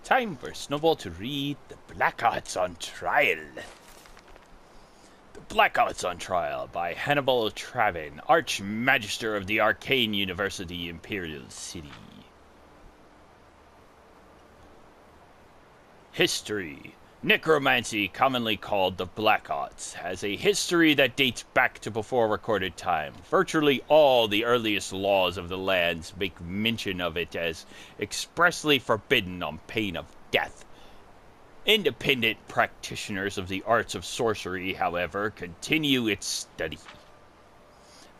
Time for Snowball to read The Black Arts on Trial. The Black Arts on Trial by Hannibal Travin, Archmagister of the Arcane University, Imperial City. History. Necromancy, commonly called the Black Arts, has a history that dates back to before recorded time. Virtually all the earliest laws of the lands make mention of it as expressly forbidden on pain of death. Independent practitioners of the arts of sorcery, however, continue its study.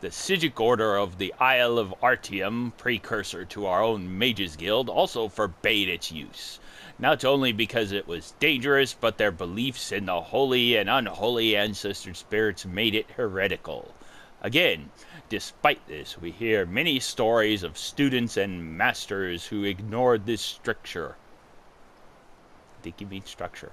The Sigic Order of the Isle of Artium, precursor to our own Mages Guild, also forbade its use. Not only because it was dangerous, but their beliefs in the holy and unholy ancestor spirits made it heretical. Again, despite this, we hear many stories of students and masters who ignored this stricture. I think you mean structure.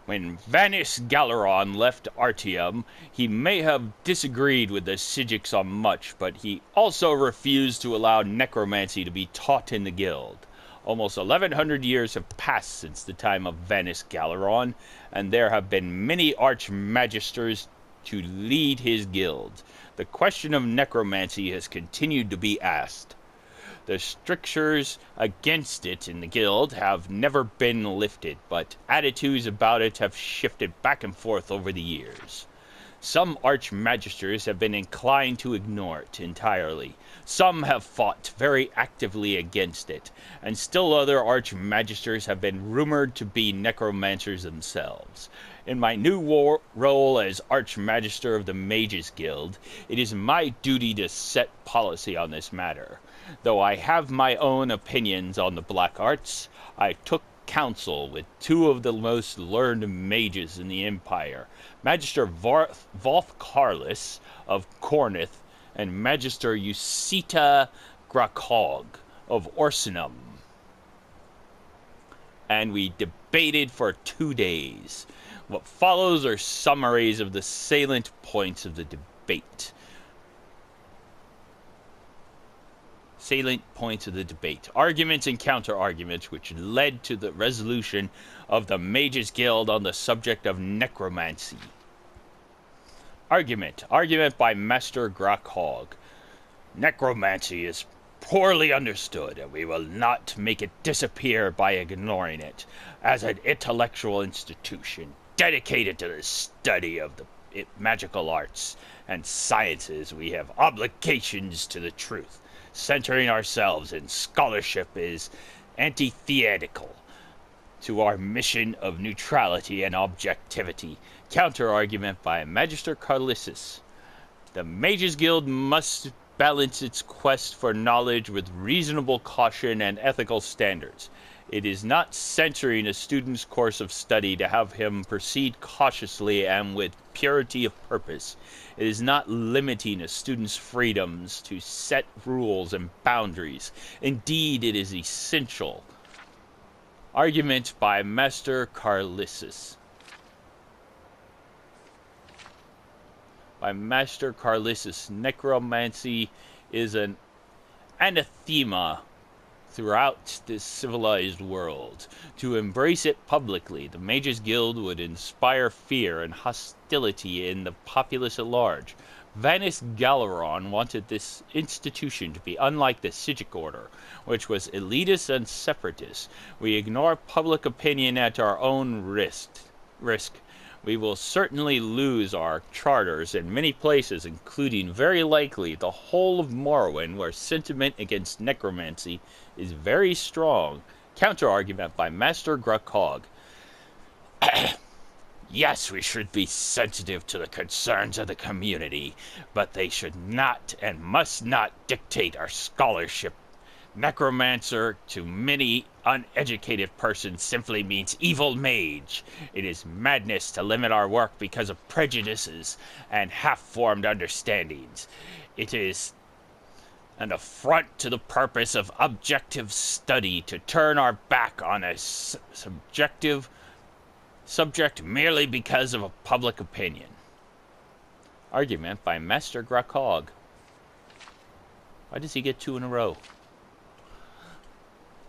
When Vanus Galeron left Artium, he may have disagreed with the Sigics on much, but he also refused to allow necromancy to be taught in the guild. Almost 1,100 years have passed since the time of Vanus Galeron, and there have been many archmagisters to lead his guild. The question of necromancy has continued to be asked. The strictures against it in the guild have never been lifted, but attitudes about it have shifted back and forth over the years. Some archmagisters have been inclined to ignore it entirely. Some have fought very actively against it, and still other archmagisters have been rumored to be necromancers themselves. In my new role as Archmagister of the Mages Guild, it is my duty to set policy on this matter. Though I have my own opinions on the black arts, I took counsel with two of the most learned mages in the Empire, Magister Volthcarlis of Cornith and Magister Eusita Gracog of Orsinum. And we debated for 2 days. What follows are summaries of the salient points of the debate. Arguments and counter-arguments which led to the resolution of the Mages Guild on the subject of necromancy. Argument by Master Gracog. Necromancy is poorly understood, and we will not make it disappear by ignoring it. As an intellectual institution dedicated to the study of the magical arts and sciences, we have obligations to the truth. Centering ourselves in scholarship is antithetical to our mission of neutrality and objectivity. Counter-argument by Magister Carlissus. The Mages Guild must balance its quest for knowledge with reasonable caution and ethical standards. It is not censoring a student's course of study to have him proceed cautiously and with purity of purpose. It is not limiting a student's freedoms to set rules and boundaries. Indeed, it is essential. Argument by Master Carlissus. By Master Carlissus, necromancy is an anathema throughout this civilized world. To embrace it publicly, the Mages Guild would inspire fear and hostility in the populace at large. Vanus Galeron wanted this institution to be unlike the Sigic Order, which was elitist and separatist. We ignore public opinion at our own risk. We will certainly lose our charters in many places, including very likely the whole of Morrowind, where sentiment against necromancy is very strong. Counter-argument by Master Gracog. Yes, we should be sensitive to the concerns of the community, but they should not and must not dictate our scholarship. Necromancer to many uneducated persons simply means evil mage. It is madness to limit our work because of prejudices and half-formed understandings. It is an affront to the purpose of objective study to turn our back on a subjective subject merely because of a public opinion. Argument by Master Gracog. Why does he get 2 in a row?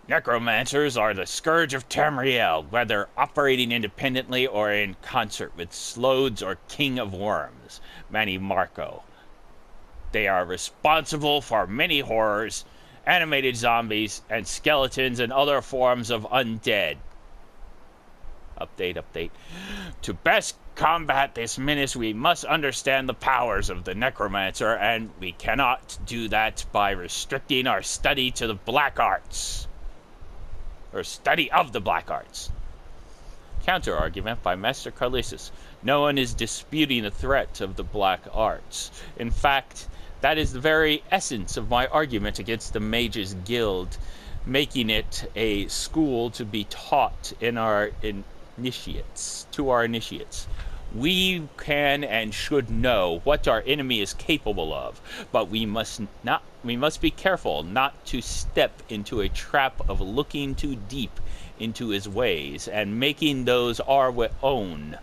Necromancers are the scourge of Tamriel, whether operating independently or in concert with Slodes or King of Worms, Manny Marco. They are responsible for many horrors, animated zombies, and skeletons and other forms of undead. Update. To best combat this menace, we must understand the powers of the necromancer, and we cannot do that by restricting our study to the black arts. Or study of the black arts. Counter-argument by Master Carlissus. No one is disputing the threat of the black arts. In fact, that is the very essence of my argument against the Mages Guild, making it a school to be taught in our initiates. We can and should know what our enemy is capable of, but we must be careful not to step into a trap of looking too deep into his ways and making those our own.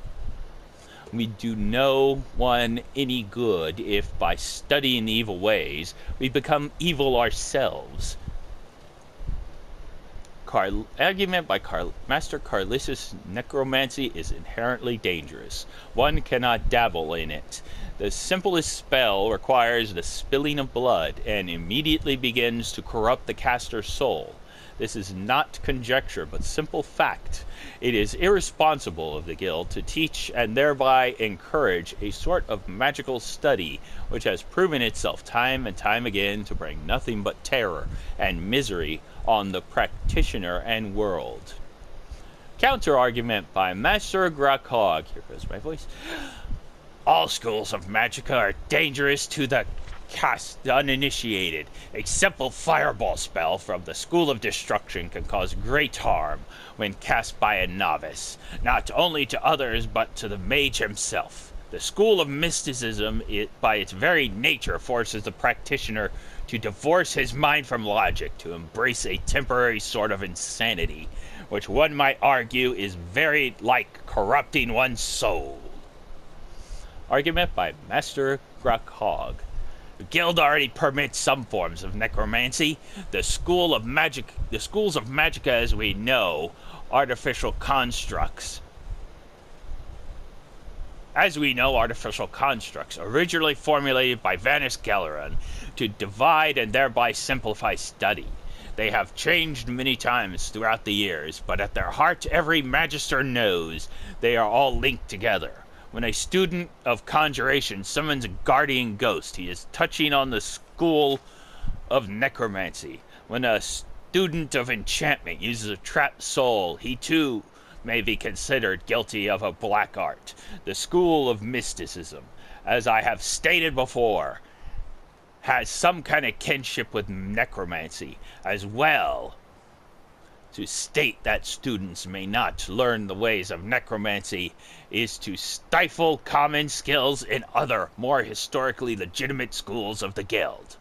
We do no one any good if by studying the evil ways we become evil ourselves. Argument by Master Carlissus: necromancy is inherently dangerous. One cannot dabble in it. The simplest spell requires the spilling of blood and immediately begins to corrupt the caster's soul. This is not conjecture, but simple fact. It is irresponsible of the guild to teach and thereby encourage a sort of magical study which has proven itself time and time again to bring nothing but terror and misery on the practitioner and world. Counter-argument by Master Grakog. Here goes my voice. All schools of magicka are dangerous to the uninitiated. A simple fireball spell from the School of Destruction can cause great harm when cast by a novice, not only to others but to the mage himself. The School of Mysticism, by its very nature, forces the practitioner to divorce his mind from logic, to embrace a temporary sort of insanity, which one might argue is very like corrupting one's soul. Argument by Master Grakog. The guild already permits some forms of necromancy. The schools of magicka, as we know, artificial constructs, originally formulated by Vanis Galeron to divide and thereby simplify study. They have changed many times throughout the years, but at their heart every magister knows they are all linked together. When a student of conjuration summons a guardian ghost, he is touching on the school of necromancy. When a student of enchantment uses a trapped soul, he too may be considered guilty of a black art. The school of mysticism, as I have stated before, has some kind of kinship with necromancy as well. To state that students may not learn the ways of necromancy is to stifle common skills in other, more historically legitimate schools of the guild.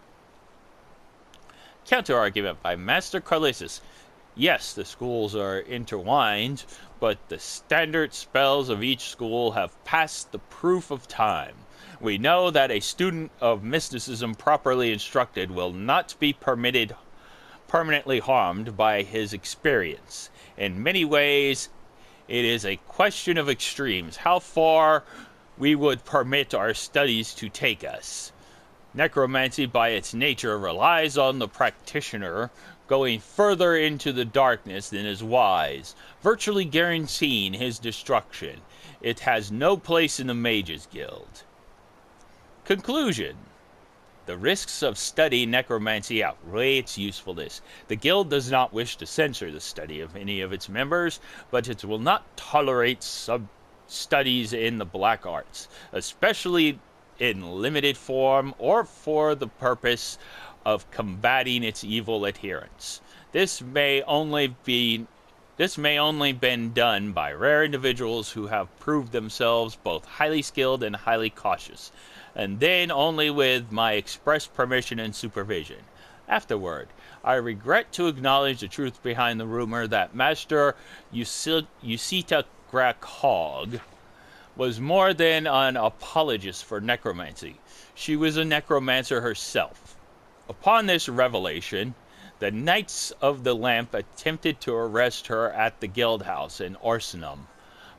Counter-argument by Master Carlissus. Yes, the schools are intertwined, but the standard spells of each school have passed the proof of time. We know that a student of mysticism properly instructed will not be permanently harmed by his experience. In many ways, it is a question of extremes, how far we would permit our studies to take us. Necromancy, by its nature, relies on the practitioner going further into the darkness than is wise, virtually guaranteeing his destruction. It has no place in the Mages Guild. Conclusion. The risks of studying necromancy outweigh its usefulness. The guild does not wish to censor the study of any of its members, but it will not tolerate studies in the black arts, especially in limited form or for the purpose of combating its evil adherents. This may only been done by rare individuals who have proved themselves both highly skilled and highly cautious, and then only with my express permission and supervision. Afterward, I regret to acknowledge the truth behind the rumor that Master Yusita Grakog was more than an apologist for necromancy. She was a necromancer herself. Upon this revelation, The Knights of the Lamp attempted to arrest her at the guild house in Orsenum,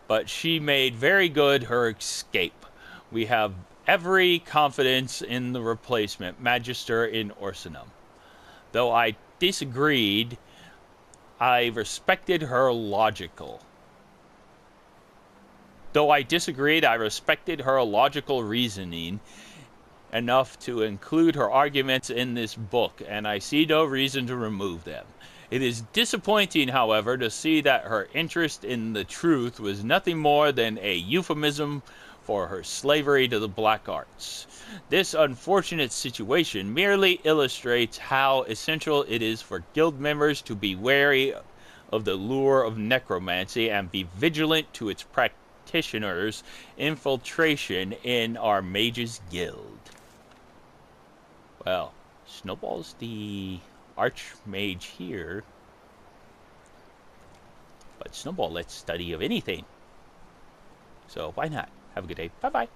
but she made very good her escape. We have every confidence in the replacement Magister in Orsenum. Though I disagreed, I respected her logical reasoning enough to include her arguments in this book, and I see no reason to remove them. It is disappointing, however, to see that her interest in the truth was nothing more than a euphemism for her slavery to the black arts. This unfortunate situation merely illustrates how essential it is for guild members to be wary of the lure of necromancy and be vigilant to its practitioners' infiltration in our mages' guild. Well, Snowball's the archmage here, but Snowball lets study of anything. So why not? Have a good day. Bye-bye.